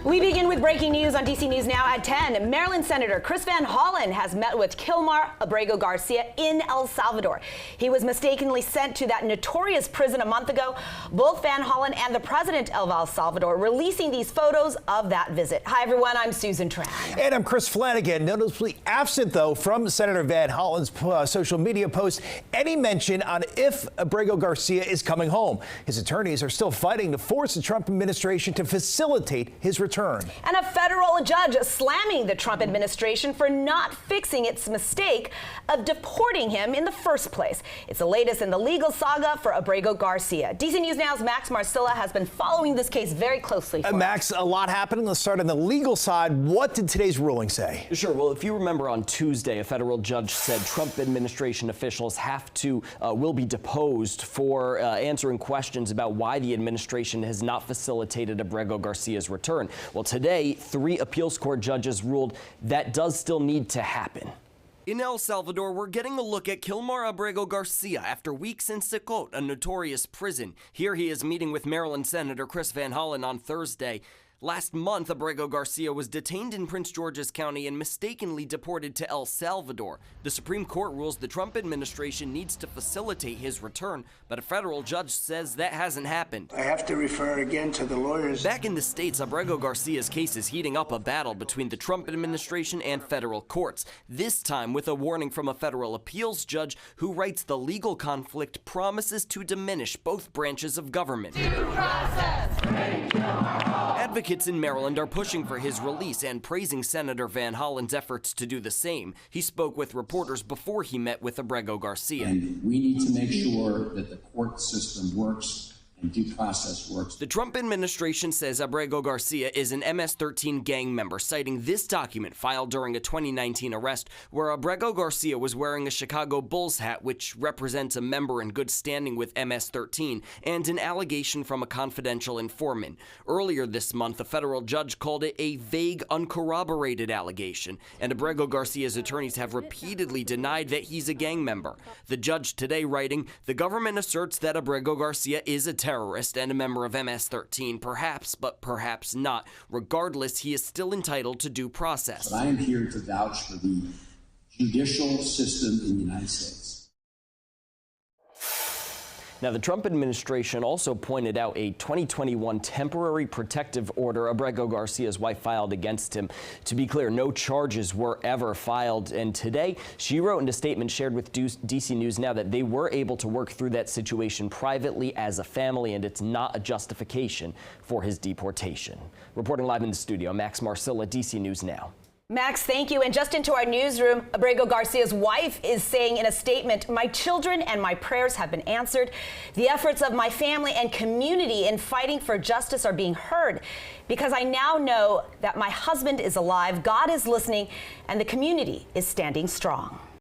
We begin with breaking news on DC News Now at 10. Maryland Senator Chris Van Hollen has met with Kilmar Abrego Garcia in El Salvador. He was mistakenly sent to that notorious prison a month ago. Both Van Hollen and the president of El Salvador releasing these photos of that visit. Hi, everyone. I'm Susan Tran. And I'm Chris Flanagan. Noticeably absent, though, from Senator Van Hollen's social media post, any mention on if Abrego Garcia is coming home. His attorneys are still fighting to force the Trump administration to facilitate his return. And a federal judge slamming the Trump administration for not fixing its mistake of deporting him in the first place. It's the latest in the legal saga for Abrego Garcia. DC News Now's Max Marcilla has been following this case very closely. Max, a lot happening. Let's start on the legal side. What did today's ruling say? Sure. Well, if you remember on Tuesday, a federal judge said Trump administration officials will be deposed for answering questions about why the administration has not facilitated Abrego Garcia's return. Well, today, 3 appeals court judges ruled that does still need to happen. In El Salvador, we're getting a look at Kilmar Abrego Garcia after weeks in Secot, a notorious prison. Here he is meeting with Maryland Senator Chris Van Hollen on Thursday. Last month, Abrego Garcia was detained in Prince George's County and mistakenly deported to El Salvador. The Supreme Court rules the Trump administration needs to facilitate his return, but a federal judge says that hasn't happened. I have to refer again to the lawyers. Back in the States, Abrego Garcia's case is heating up a battle between the Trump administration and federal courts, this time with a warning from a federal appeals judge who writes the legal conflict promises to diminish both branches of government. Due process. Advocates in Maryland are pushing for his release and praising Senator Van Hollen's efforts to do the same. He spoke with reporters before he met with Abrego Garcia. And we need to make sure that the court system works and due process works. The Trump administration says Abrego Garcia is an MS-13 gang member, citing this document filed during a 2019 arrest where Abrego Garcia was wearing a Chicago Bulls hat, which represents a member in good standing with MS-13, and an allegation from a confidential informant. Earlier this month, a federal judge called it a vague, uncorroborated allegation, and Abrego Garcia's attorneys have repeatedly denied that he's a gang member. The judge today writing, "The government asserts that Abrego Garcia is a terrorist and a member of MS-13, perhaps, but perhaps not. Regardless, he is still entitled to due process." But I am here to vouch for the judicial system in the United States. Now, the Trump administration also pointed out a 2021 temporary protective order Abrego Garcia's wife filed against him. To be clear, no charges were ever filed. And today, she wrote in a statement shared with DC News Now that they were able to work through that situation privately as a family, and it's not a justification for his deportation. Reporting live in the studio, Max Marcilla, DC News Now. Max, thank you. And just into our newsroom, Abrego Garcia's wife is saying in a statement, "My children and my prayers have been answered. The efforts of my family and community in fighting for justice are being heard because I now know that my husband is alive, God is listening, and the community is standing strong."